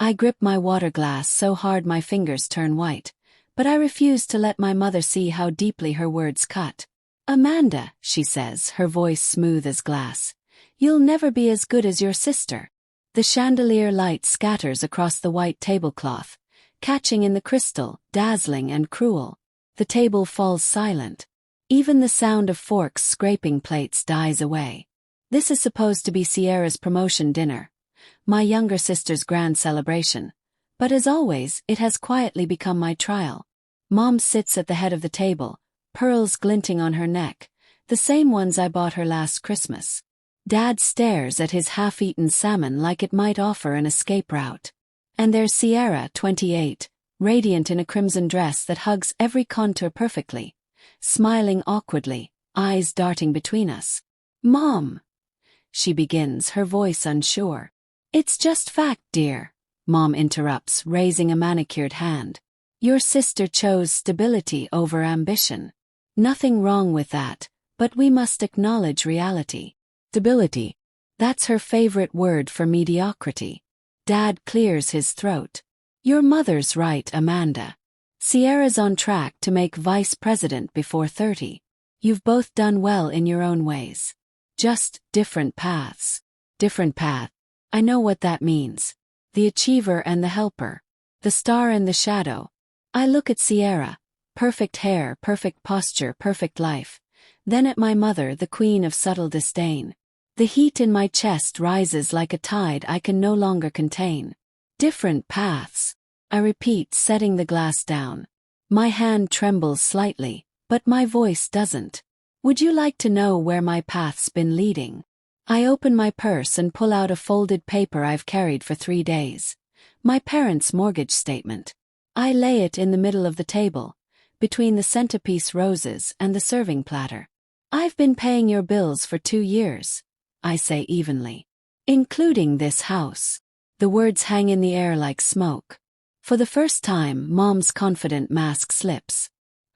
I grip my water glass so hard my fingers turn white, but I refuse to let my mother see how deeply her words cut. "Amanda," she says, her voice smooth as glass, "you'll never be as good as your sister." The chandelier light scatters across the white tablecloth, catching in the crystal, dazzling and cruel. The table falls silent. Even the sound of forks scraping plates dies away. This is supposed to be Sierra's promotion dinner, my younger sister's grand celebration, but as always, it has quietly become my trial. Mom sits at the head of the table, pearls glinting on her neck, the same ones I bought her last Christmas. Dad stares at his half-eaten salmon like it might offer an escape route. And there's Sierra, 28, radiant in a crimson dress that hugs every contour perfectly, smiling awkwardly, eyes darting between us. "Mom," she begins, her voice unsure. "It's just fact, dear," Mom interrupts, raising a manicured hand. "Your sister chose stability over ambition. Nothing wrong with that, but we must acknowledge reality. Stability. That's her favorite word for mediocrity." Dad clears his throat. "Your mother's right, Amanda. Sierra's on track to make vice president before 30. You've both done well in your own ways. Just different paths." Different path. I know what that means. The achiever and the helper. The star and the shadow. I look at Sierra. Perfect hair, perfect posture, perfect life. Then at my mother, the queen of subtle disdain. The heat in my chest rises like a tide I can no longer contain. Different paths. I repeat, setting the glass down. My hand trembles slightly, but my voice doesn't. Would you like to know where my path's been leading? I open my purse and pull out a folded paper I've carried for 3 days. My parents' mortgage statement. I lay it in the middle of the table, between the centerpiece roses and the serving platter. "I've been paying your bills for 2 years. I say evenly. "Including this house." The words hang in the air like smoke. For the first time, Mom's confident mask slips.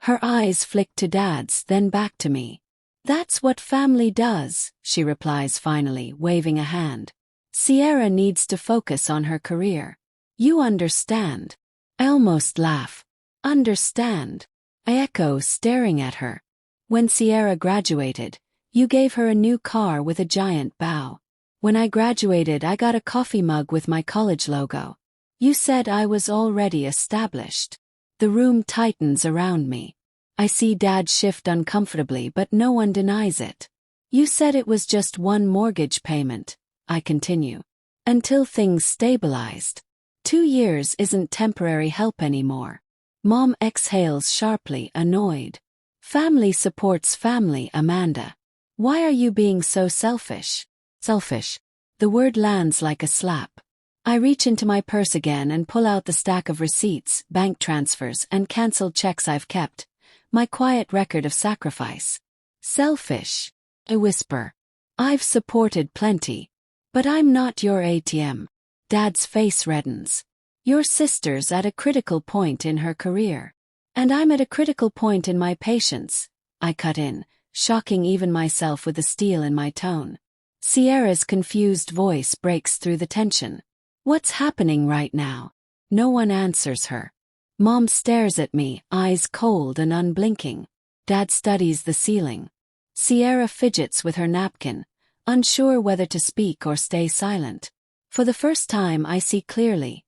Her eyes flick to Dad's, then back to me. "That's what family does," she replies finally, waving a hand. "Sierra needs to focus on her career. You understand." I almost laugh. "Understand?" I echo, staring at her. "When Sierra graduated, you gave her a new car with a giant bow. When I graduated, I got a coffee mug with my college logo. You said I was already established." The room tightens around me. I see Dad shift uncomfortably, but no one denies it. "You said it was just one mortgage payment," I continue. "Until things stabilized. 2 years isn't temporary help anymore." Mom exhales sharply, annoyed. "Family supports family, Amanda. Why are you being so selfish?" Selfish. The word lands like a slap. I reach into my purse again and pull out the stack of receipts, bank transfers, and cancelled checks I've kept. My quiet record of sacrifice. "Selfish," I whisper. "I've supported plenty. But I'm not your ATM." Dad's face reddens. "Your sister's at a critical point in her career. And I'm at a critical point in my patience," I cut in, shocking even myself with the steel in my tone. Sierra's confused voice breaks through the tension. "What's happening right now?" No one answers her. Mom stares at me, eyes cold and unblinking. Dad studies the ceiling. Sierra fidgets with her napkin, unsure whether to speak or stay silent. For the first time I see clearly.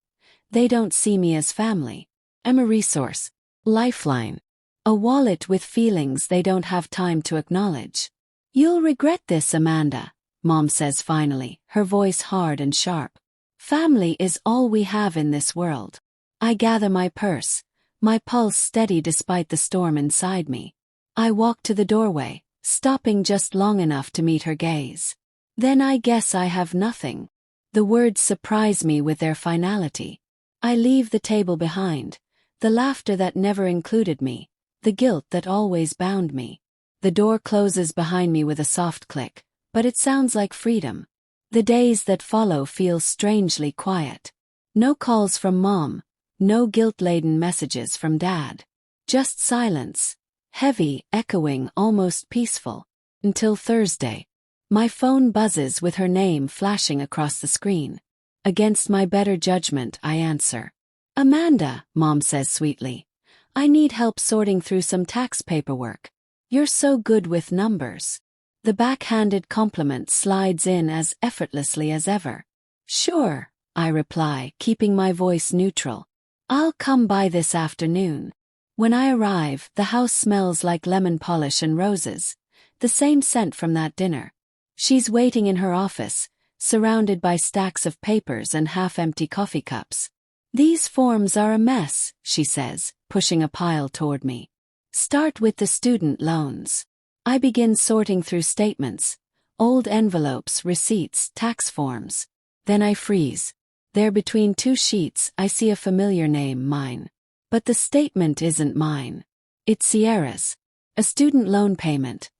They don't see me as family. I'm a resource. Lifeline. A wallet with feelings they don't have time to acknowledge. "You'll regret this, Amanda," Mom says finally, her voice hard and sharp. "Family is all we have in this world." I gather my purse, my pulse steady despite the storm inside me. I walk to the doorway, stopping just long enough to meet her gaze. "Then I guess I have nothing." The words surprise me with their finality. I leave the table behind, the laughter that never included me, the guilt that always bound me. The door closes behind me with a soft click, but it sounds like freedom. The days that follow feel strangely quiet. No calls from Mom. No guilt-laden messages from Dad. Just silence. Heavy, echoing, almost peaceful. Until Thursday. My phone buzzes with her name flashing across the screen. Against my better judgment, I answer. Amanda, Mom says sweetly. I need help sorting through some tax paperwork. You're so good with numbers. The backhanded compliment slides in as effortlessly as ever. Sure, I reply, keeping my voice neutral. I'll come by this afternoon. When I arrive, the house smells like lemon polish and roses, the same scent from that dinner. She's waiting in her office, surrounded by stacks of papers and half-empty coffee cups. These forms are a mess, she says, pushing a pile toward me. Start with the student loans. I begin sorting through statements, old envelopes, receipts, tax forms. Then I freeze. There between two sheets I see a familiar name, mine. But the statement isn't mine. It's Sierra's. A student loan payment.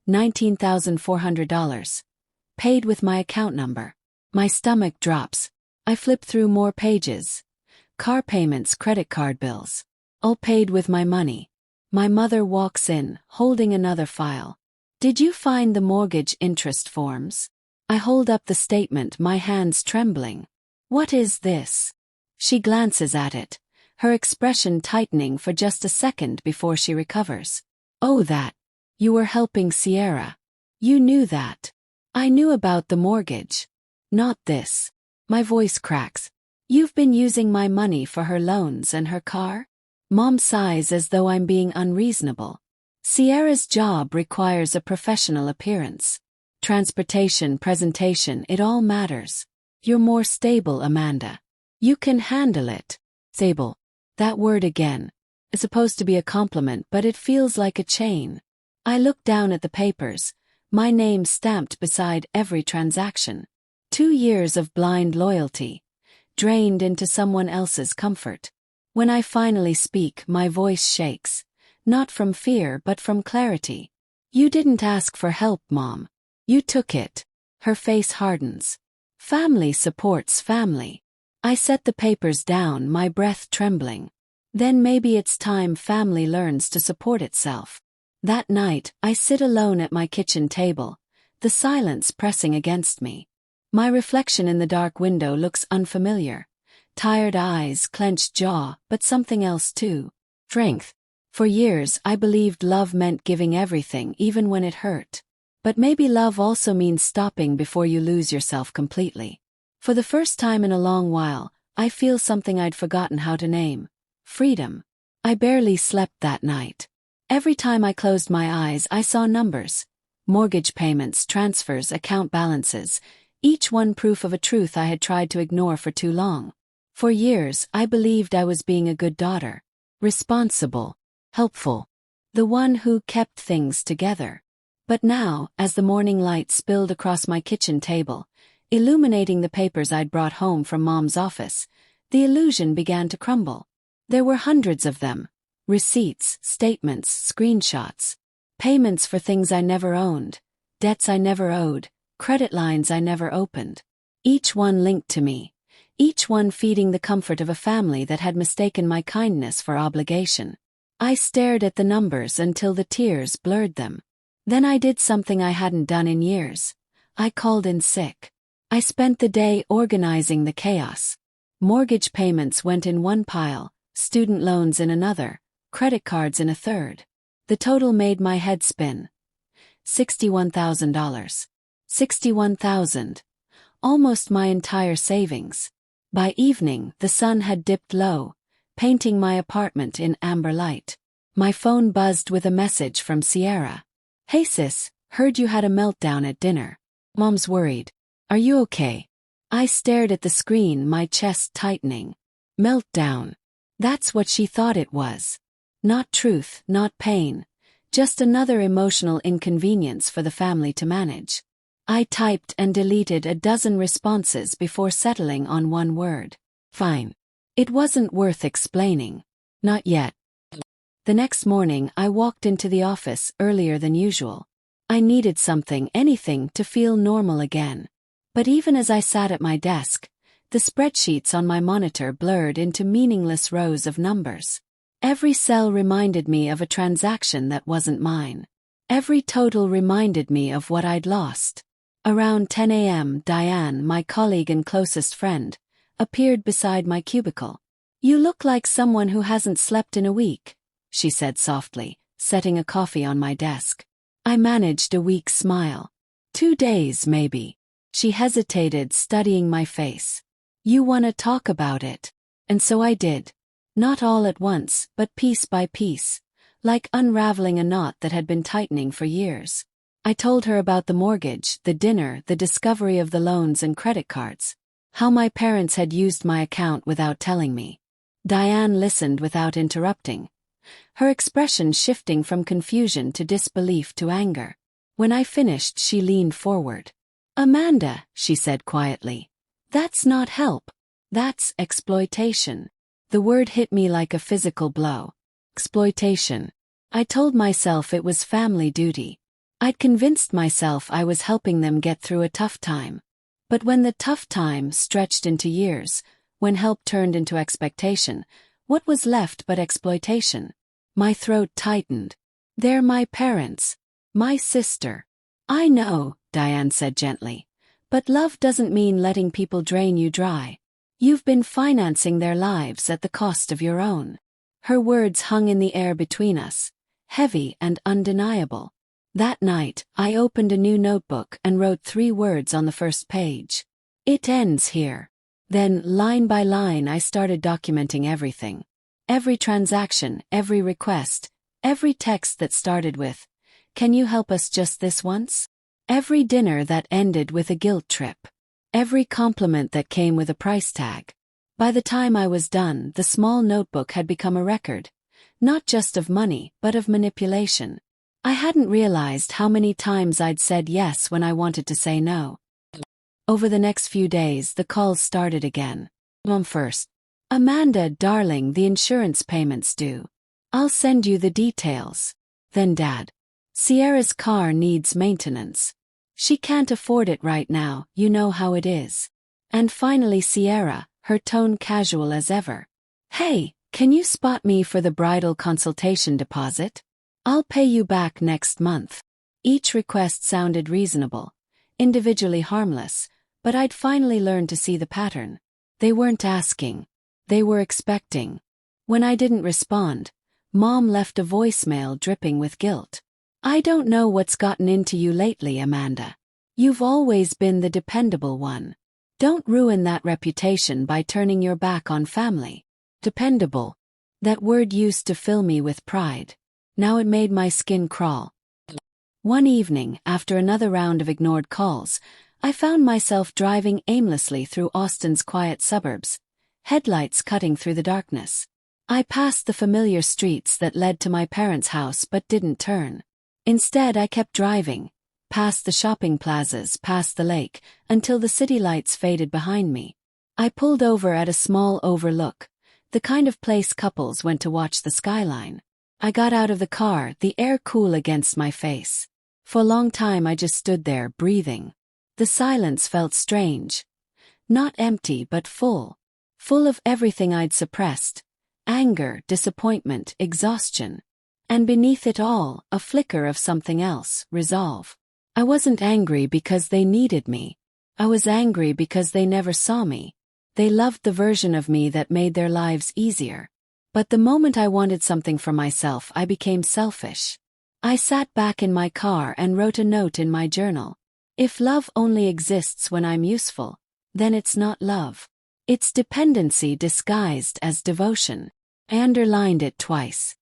$19,400. Paid with my account number. My stomach drops. I flip through more pages. Car payments, credit card bills. All paid with my money. My mother walks in, holding another file. Did you find the mortgage interest forms? I hold up the statement, my hands trembling. What is this? She glances at it, her expression tightening for just a second before she recovers. Oh, that. You were helping Sierra. You knew that. I knew about the mortgage. Not this. My voice cracks. You've been using my money for her loans and her car? Mom sighs as though I'm being unreasonable. Sierra's job requires a professional appearance. Transportation, presentation, it all matters. You're more stable, Amanda. You can handle it. Stable. That word again. It's supposed to be a compliment, but it feels like a chain. I look down at the papers, my name stamped beside every transaction. 2 years of blind loyalty, drained into someone else's comfort. When I finally speak, my voice shakes, not from fear but from clarity. You didn't ask for help, Mom. You took it. Her face hardens. Family supports family. I set the papers down, my breath trembling. Then maybe it's time family learns to support itself. That night, I sit alone at my kitchen table, the silence pressing against me. My reflection in the dark window looks unfamiliar. Tired eyes, clenched jaw, but something else too. Strength. For years, I believed love meant giving everything, even when it hurt. But maybe love also means stopping before you lose yourself completely. For the first time in a long while, I feel something I'd forgotten how to name. Freedom. I barely slept that night. Every time I closed my eyes, I saw numbers. Mortgage payments, transfers, account balances, each one proof of a truth I had tried to ignore for too long. For years, I believed I was being a good daughter. Responsible. Helpful. The one who kept things together. But now, as the morning light spilled across my kitchen table, illuminating the papers I'd brought home from Mom's office, the illusion began to crumble. There were hundreds of them. Receipts, statements, screenshots. Payments for things I never owned. Debts I never owed. Credit lines I never opened. Each one linked to me. Each one feeding the comfort of a family that had mistaken my kindness for obligation. I stared at the numbers until the tears blurred them. Then I did something I hadn't done in years. I called in sick. I spent the day organizing the chaos. Mortgage payments went in one pile, student loans in another, credit cards in a third. The total made my head spin. $61,000. $61,000. Almost my entire savings. By evening, the sun had dipped low, painting my apartment in amber light. My phone buzzed with a message from Sierra. Hey sis, heard you had a meltdown at dinner. Mom's worried. Are you okay? I stared at the screen, my chest tightening. Meltdown. That's what she thought it was. Not truth, not pain. Just another emotional inconvenience for the family to manage. I typed and deleted a dozen responses before settling on one word. Fine. It wasn't worth explaining. Not yet. The next morning, I walked into the office earlier than usual. I needed something, anything, to feel normal again. But even as I sat at my desk, the spreadsheets on my monitor blurred into meaningless rows of numbers. Every cell reminded me of a transaction that wasn't mine. Every total reminded me of what I'd lost. Around 10 a.m., Diane, my colleague and closest friend, appeared beside my cubicle. "You look like someone who hasn't slept in a week," she said softly, setting a coffee on my desk. I managed a weak smile. 2 days, maybe. She hesitated, studying my face. "You wanna talk about it?" And so I did. Not all at once, but piece by piece, like unraveling a knot that had been tightening for years. I told her about the mortgage, the dinner, the discovery of the loans and credit cards. How my parents had used my account without telling me. Diane listened without interrupting, her expression shifting from confusion to disbelief to anger. When I finished, she leaned forward. "Amanda," she said quietly, "that's not help. That's exploitation." The word hit me like a physical blow. Exploitation. I told myself it was family duty. I'd convinced myself I was helping them get through a tough time. But when the tough time stretched into years, when help turned into expectation, what was left but exploitation? My throat tightened. "They're my parents. My sister." "I know," Diane said gently. "But love doesn't mean letting people drain you dry. You've been financing their lives at the cost of your own." Her words hung in the air between us, heavy and undeniable. That night, I opened a new notebook and wrote 3 words on the first page. "It ends here." Then, line by line, I started documenting everything. Every transaction, every request, every text that started with, "Can you help us just this once?" Every dinner that ended with a guilt trip. Every compliment that came with a price tag. By the time I was done, the small notebook had become a record, not just of money, but of manipulation. I hadn't realized how many times I'd said yes when I wanted to say no. Over the next few days, the calls started again. Mom first. "Amanda, darling, the insurance payment's due. I'll send you the details." Then Dad. "Sierra's car needs maintenance. She can't afford it right now, you know how it is." And finally Sierra, her tone casual as ever. "Hey, can you spot me for the bridal consultation deposit? I'll pay you back next month." Each request sounded reasonable, individually harmless, but I'd finally learned to see the pattern. They weren't asking. They were expecting. When I didn't respond, Mom left a voicemail dripping with guilt. "I don't know what's gotten into you lately, Amanda. You've always been the dependable one. Don't ruin that reputation by turning your back on family." Dependable. That word used to fill me with pride. Now it made my skin crawl. One evening, after another round of ignored calls, I found myself driving aimlessly through Austin's quiet suburbs, headlights cutting through the darkness. I passed the familiar streets that led to my parents' house but didn't turn. Instead, I kept driving, past the shopping plazas, past the lake, until the city lights faded behind me. I pulled over at a small overlook, the kind of place couples went to watch the skyline. I got out of the car, the air cool against my face. For a long time I just stood there, breathing. The silence felt strange. Not empty but full. Full of everything I'd suppressed. Anger, disappointment, exhaustion. And beneath it all, a flicker of something else, resolve. I wasn't angry because they needed me. I was angry because they never saw me. They loved the version of me that made their lives easier. But the moment I wanted something for myself, I became selfish. I sat back in my car and wrote a note in my journal. If love only exists when I'm useful, then it's not love. It's dependency disguised as devotion. I underlined it twice.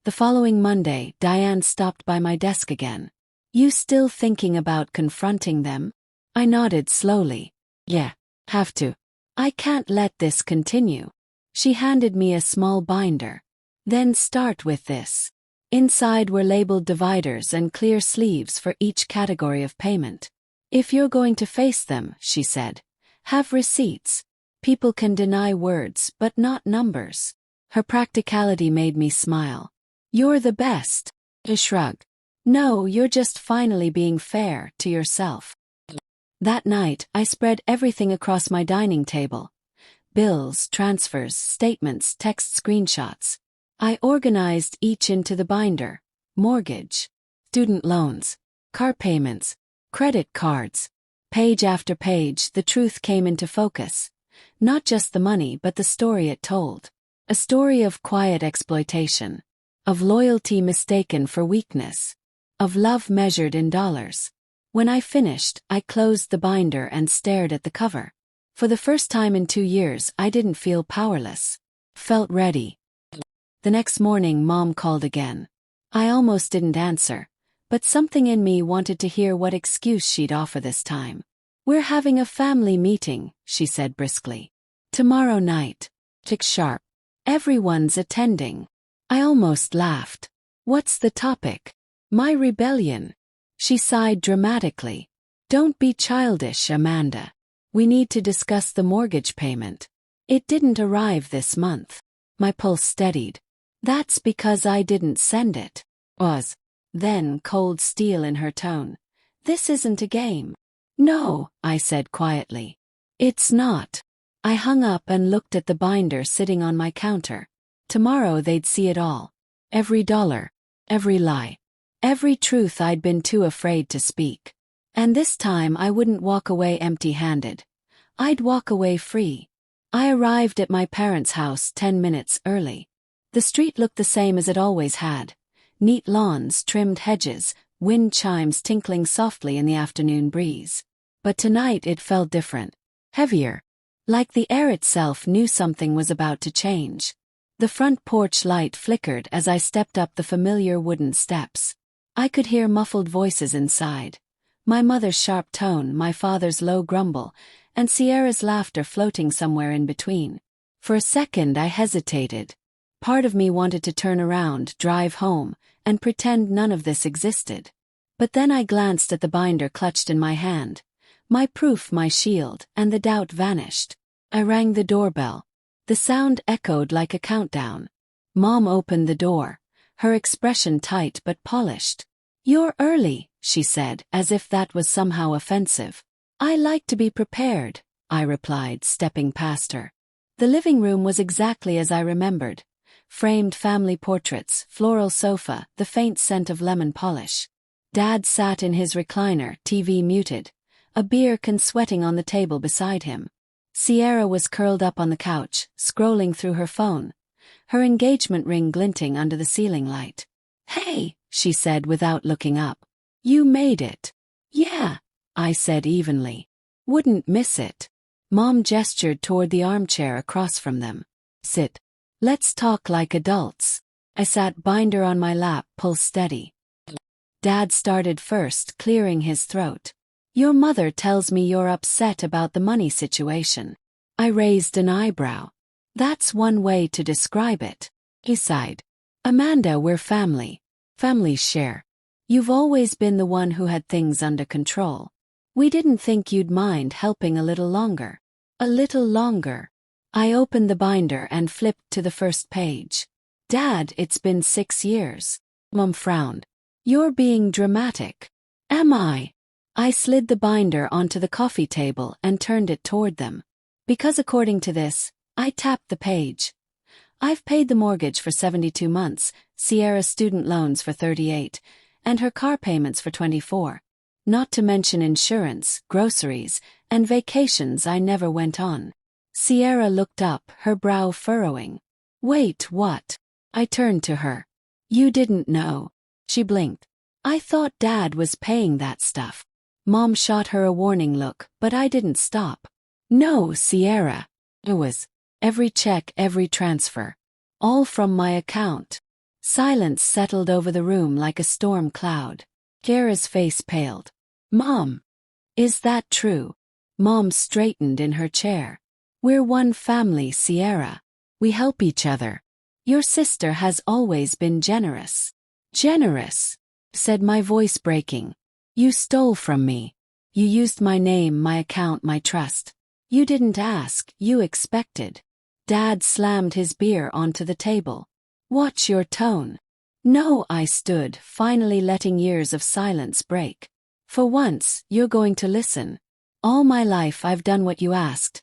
The following Monday, Diane stopped by my desk again. "You still thinking about confronting them?" I nodded slowly. "Yeah, have to. I can't let this continue." She handed me a small binder. "Then start with this." Inside were labeled dividers and clear sleeves for each category of payment. "If you're going to face them," she said, "have receipts. People can deny words, but not numbers." Her practicality made me smile. "You're the best." I shrugged. "No, you're just finally being fair to yourself." That night, I spread everything across my dining table. Bills, transfers, statements, text screenshots. I organized each into the binder. Mortgage, student loans, car payments, Credit cards. Page after page, the truth came into focus. Not just the money, but the story it told. A story of quiet exploitation. Of loyalty mistaken for weakness. Of love measured in dollars. When I finished, I closed the binder and stared at the cover. For the first time in 2 years, I didn't feel powerless. Felt ready. The next morning, Mom called again. I almost didn't answer, but something in me wanted to hear what excuse she'd offer this time. We're having a family meeting, she said briskly. Tomorrow night. Tick sharp. Everyone's attending. I almost laughed. What's the topic? My rebellion. She sighed dramatically. Don't be childish, Amanda. We need to discuss the mortgage payment. It didn't arrive this month. My pulse steadied. That's because I didn't send it. Then cold steel in her tone. This isn't a game. No, I said quietly. It's not. I hung up and looked at the binder sitting on my counter. Tomorrow they'd see it all. Every dollar. Every lie. Every truth I'd been too afraid to speak. And this time I wouldn't walk away empty-handed. I'd walk away free. I arrived at my parents' house 10 minutes early. The street looked the same as it always had. Neat lawns, trimmed hedges, wind chimes tinkling softly in the afternoon breeze. But tonight it felt different. Heavier. Like the air itself knew something was about to change. The front porch light flickered as I stepped up the familiar wooden steps. I could hear muffled voices inside. My mother's sharp tone, my father's low grumble, and Sierra's laughter floating somewhere in between. For a second I hesitated. Part of me wanted to turn around, drive home, and pretend none of this existed. But then I glanced at the binder clutched in my hand. My proof, my shield, and the doubt vanished. I rang the doorbell. The sound echoed like a countdown. Mom opened the door, her expression tight but polished. You're early, she said, as if that was somehow offensive. I like to be prepared, I replied, stepping past her. The living room was exactly as I remembered. Framed family portraits, floral sofa, the faint scent of lemon polish. Dad sat in his recliner, TV muted, a beer can sweating on the table beside him. Sierra was curled up on the couch, scrolling through her phone, her engagement ring glinting under the ceiling light. Hey, she said without looking up. You made it. Yeah, I said evenly. Wouldn't miss it. Mom gestured toward the armchair across from them. Sit. Let's talk like adults. I sat, binder on my lap, pulse steady. Dad started first, clearing his throat. Your mother tells me you're upset about the money situation. I raised an eyebrow. That's one way to describe it. He sighed. Amanda, we're family. Families share. You've always been the one who had things under control. We didn't think you'd mind helping a little longer. A little longer. I opened the binder and flipped to the first page. Dad, it's been 6 years. Mom frowned. You're being dramatic. Am I? I slid the binder onto the coffee table and turned it toward them. Because according to this, I tapped the page. I've paid the mortgage for 72 months, Sierra's student loans for 38, and her car payments for 24. Not to mention insurance, groceries, and vacations I never went on. Sierra looked up, her brow furrowing. Wait, what? I turned to her. You didn't know. She blinked. I thought Dad was paying that stuff. Mom shot her a warning look, but I didn't stop. No, Sierra. It was. Every check, every transfer. All from my account. Silence settled over the room like a storm cloud. Sierra's face paled. Mom. Is that true? Mom straightened in her chair. We're one family, Sierra. We help each other. Your sister has always been generous. Generous, said my voice breaking. You stole from me. You used my name, my account, my trust. You didn't ask, you expected. Dad slammed his beer onto the table. Watch your tone. No, I stood, finally letting years of silence break. For once, you're going to listen. All my life I've done what you asked.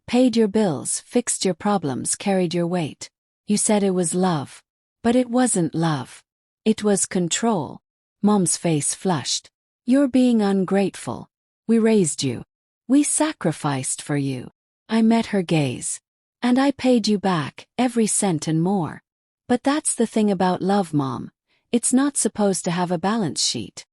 Paid your bills, fixed your problems, carried your weight. You said it was love. But it wasn't love. It was control. Mom's face flushed. You're being ungrateful. We raised you. We sacrificed for you. I met her gaze. And I paid you back, every cent and more. But that's the thing about love, Mom. It's not supposed to have a balance sheet.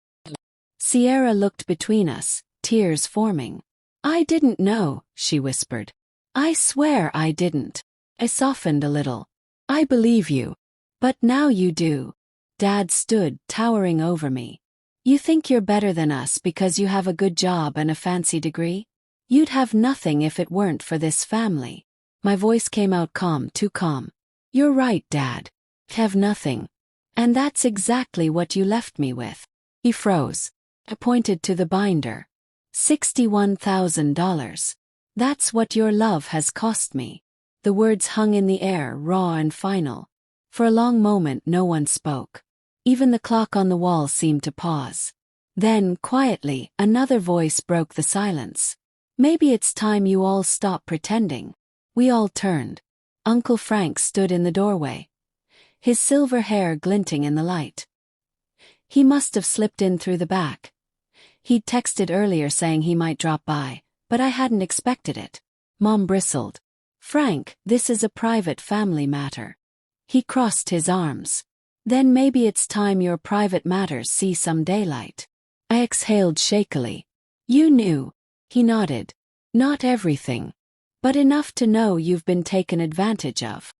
Sierra looked between us, tears forming. I didn't know, she whispered. I swear I didn't. I softened a little. I believe you. But now you do. Dad stood, towering over me. You think you're better than us because you have a good job and a fancy degree? You'd have nothing if it weren't for this family. My voice came out calm, too calm. You're right, Dad. Have nothing. And that's exactly what you left me with. He froze. I pointed to the binder. $61,000. That's what your love has cost me. The words hung in the air, raw and final. For a long moment no one spoke. Even the clock on the wall seemed to pause. Then, quietly, another voice broke the silence. Maybe it's time you all stop pretending. We all turned. Uncle Frank stood in the doorway, his silver hair glinting in the light. He must have slipped in through the back. He'd texted earlier saying he might drop by, but I hadn't expected it. Mom bristled. Frank, this is a private family matter. He crossed his arms. Then maybe it's time your private matters see some daylight. I exhaled shakily. You knew. He nodded. Not everything. But enough to know you've been taken advantage of.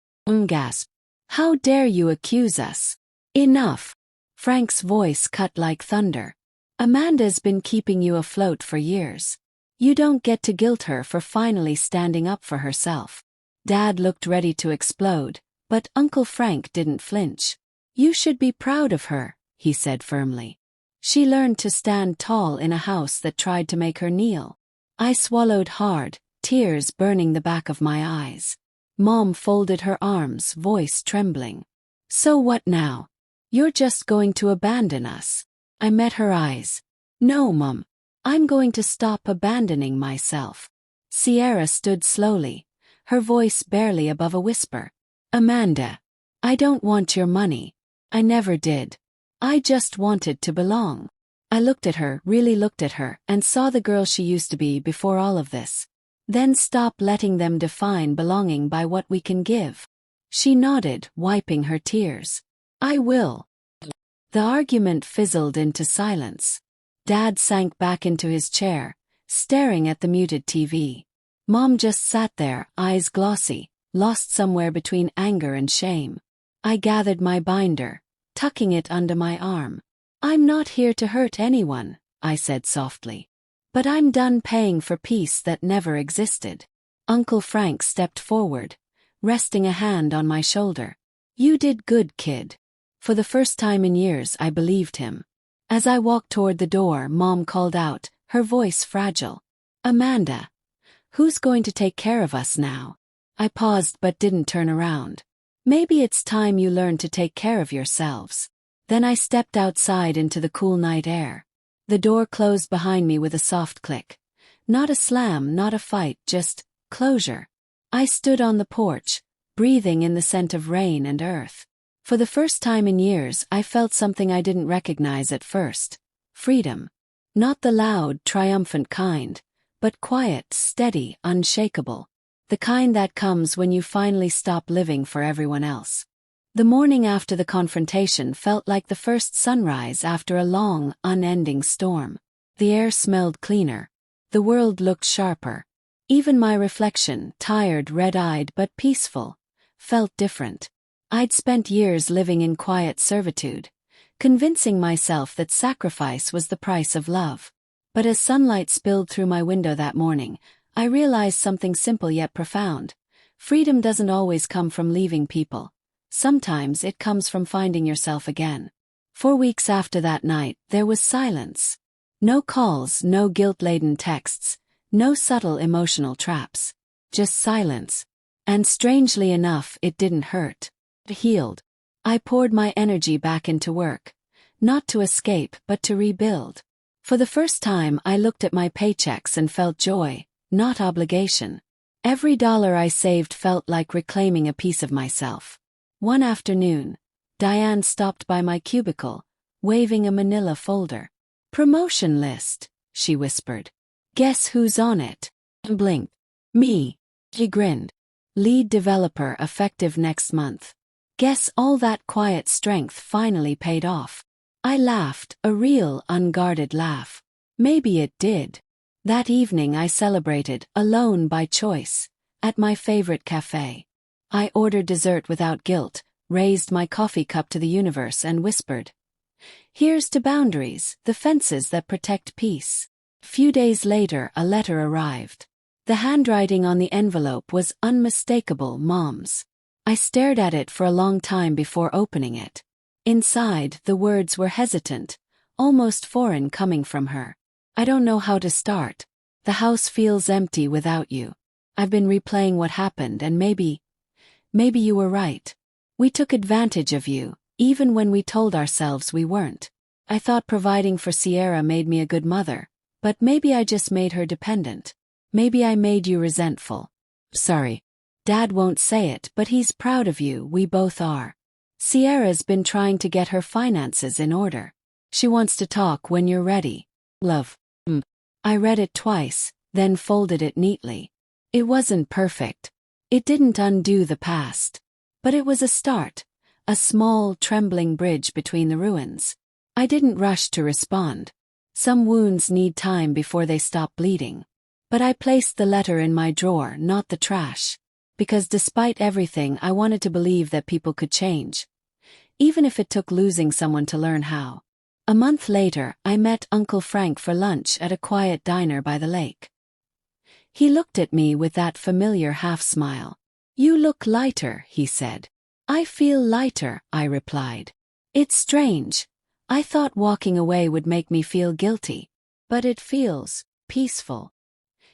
Gasped. How dare you accuse us? Enough. Frank's voice cut like thunder. Amanda's been keeping you afloat for years. You don't get to guilt her for finally standing up for herself. Dad looked ready to explode, but Uncle Frank didn't flinch. You should be proud of her, he said firmly. She learned to stand tall in a house that tried to make her kneel. I swallowed hard, tears burning the back of my eyes. Mom folded her arms, voice trembling. So what now? You're just going to abandon us. I met her eyes. No, Mom. I'm going to stop abandoning myself. Sierra stood slowly, her voice barely above a whisper. Amanda, I don't want your money. I never did. I just wanted to belong. I looked at her, really looked at her, and saw the girl she used to be before all of this. Then stop letting them define belonging by what we can give. She nodded, wiping her tears. I will. The argument fizzled into silence. Dad sank back into his chair, staring at the muted TV. Mom just sat there, eyes glossy, lost somewhere between anger and shame. I gathered my binder, tucking it under my arm. I'm not here to hurt anyone, I said softly. But I'm done paying for peace that never existed. Uncle Frank stepped forward, resting a hand on my shoulder. You did good, kid. For the first time in years I believed him. As I walked toward the door, Mom called out, her voice fragile. Amanda, who's going to take care of us now? I paused but didn't turn around. Maybe it's time you learn to take care of yourselves. Then I stepped outside into the cool night air. The door closed behind me with a soft click. Not a slam, not a fight, just closure. I stood on the porch, breathing in the scent of rain and earth. For the first time in years I felt something I didn't recognize at first. Freedom. Not the loud, triumphant kind, but quiet, steady, unshakable. The kind that comes when you finally stop living for everyone else. The morning after the confrontation felt like the first sunrise after a long, unending storm. The air smelled cleaner. The world looked sharper. Even my reflection, tired, red-eyed but peaceful, felt different. I'd spent years living in quiet servitude, convincing myself that sacrifice was the price of love. But as sunlight spilled through my window that morning, I realized something simple yet profound. Freedom doesn't always come from leaving people. Sometimes it comes from finding yourself again. 4 weeks after that night, there was silence. No calls, no guilt-laden texts, no subtle emotional traps. Just silence. And strangely enough, it didn't hurt. It healed. I poured my energy back into work. Not to escape, but to rebuild. For the first time, I looked at my paychecks and felt joy, not obligation. Every dollar I saved felt like reclaiming a piece of myself. One afternoon, Diane stopped by my cubicle, waving a manila folder. Promotion list, she whispered. Guess who's on it? I blinked. Me. She grinned. Lead developer effective next month. Guess all that quiet strength finally paid off. I laughed, a real, unguarded laugh. Maybe it did. That evening I celebrated, alone by choice, at my favorite cafe. I ordered dessert without guilt, raised my coffee cup to the universe and whispered, "Here's to boundaries, the fences that protect peace." A few days later a letter arrived. The handwriting on the envelope was unmistakable, Mom's. I stared at it for a long time before opening it. Inside, the words were hesitant, almost foreign coming from her. "I don't know how to start. The house feels empty without you. I've been replaying what happened and maybe you were right. We took advantage of you, even when we told ourselves we weren't. I thought providing for Sierra made me a good mother, but maybe I just made her dependent. Maybe I made you resentful. Sorry. Dad won't say it, but he's proud of you, we both are. Sierra's been trying to get her finances in order. She wants to talk when you're ready. Love." I read it twice, then folded it neatly. It wasn't perfect. It didn't undo the past. But it was a start, a small, trembling bridge between the ruins. I didn't rush to respond. Some wounds need time before they stop bleeding. But I placed the letter in my drawer, not the trash. Because despite everything, I wanted to believe that people could change. Even if it took losing someone to learn how. A month later, I met Uncle Frank for lunch at a quiet diner by the lake. He looked at me with that familiar half-smile. "You look lighter," he said. "I feel lighter," I replied. "It's strange. I thought walking away would make me feel guilty. But it feels peaceful."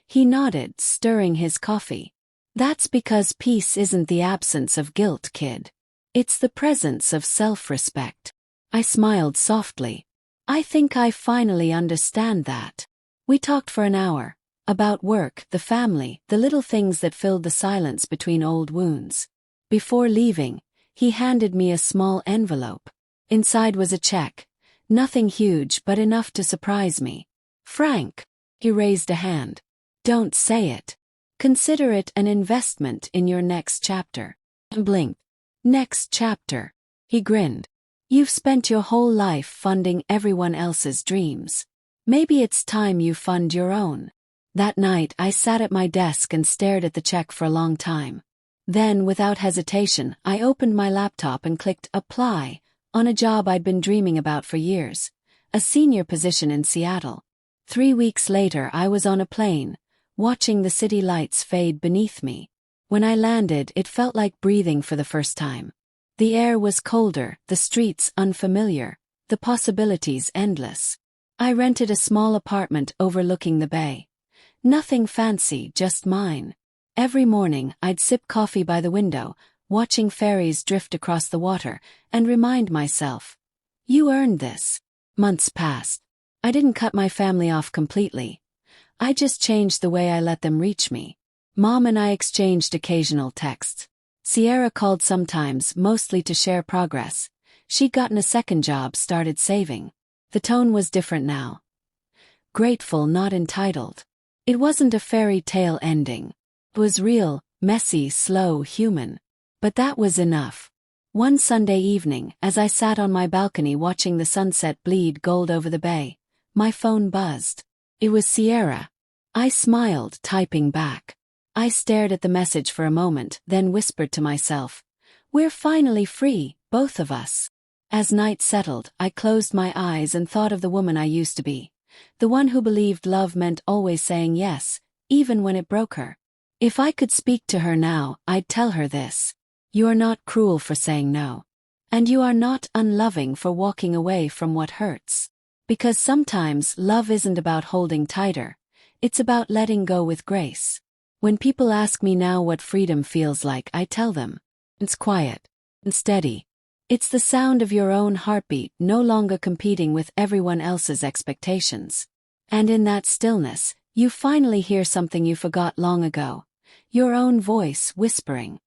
He nodded, stirring his coffee. "That's because peace isn't the absence of guilt, kid. It's the presence of self-respect." I smiled softly. "I think I finally understand that." We talked for an hour. About work, the family, the little things that filled the silence between old wounds. Before leaving, he handed me a small envelope. Inside was a check. Nothing huge, but enough to surprise me. "Frank." He raised a hand. "Don't say it. Consider it an investment in your next chapter." I blinked. "Next chapter." He grinned. "You've spent your whole life funding everyone else's dreams. Maybe it's time you fund your own." That night I sat at my desk and stared at the check for a long time. Then, without hesitation, I opened my laptop and clicked Apply on a job I'd been dreaming about for years, a senior position in Seattle. 3 weeks later I was on a plane, watching the city lights fade beneath me. When I landed, it felt like breathing for the first time. The air was colder, the streets unfamiliar, the possibilities endless. I rented a small apartment overlooking the bay. Nothing fancy, just mine. Every morning I'd sip coffee by the window, watching ferries drift across the water, and remind myself, "You earned this." Months passed. I didn't cut my family off completely. I just changed the way I let them reach me. Mom and I exchanged occasional texts. Sierra called sometimes, mostly to share progress. She'd gotten a second job, started saving. The tone was different now. Grateful, not entitled. It wasn't a fairy tale ending. It was real, messy, slow, human. But that was enough. One Sunday evening, as I sat on my balcony watching the sunset bleed gold over the bay, my phone buzzed. It was Sierra. I smiled, typing back. I stared at the message for a moment, then whispered to myself, "We're finally free, both of us." As night settled, I closed my eyes and thought of the woman I used to be. The one who believed love meant always saying yes, even when it broke her. If I could speak to her now, I'd tell her this. You are not cruel for saying no. And you are not unloving for walking away from what hurts. Because sometimes love isn't about holding tighter. It's about letting go with grace. When people ask me now what freedom feels like, I tell them, it's quiet and steady. It's the sound of your own heartbeat, no longer competing with everyone else's expectations. And in that stillness, you finally hear something you forgot long ago. Your own voice whispering,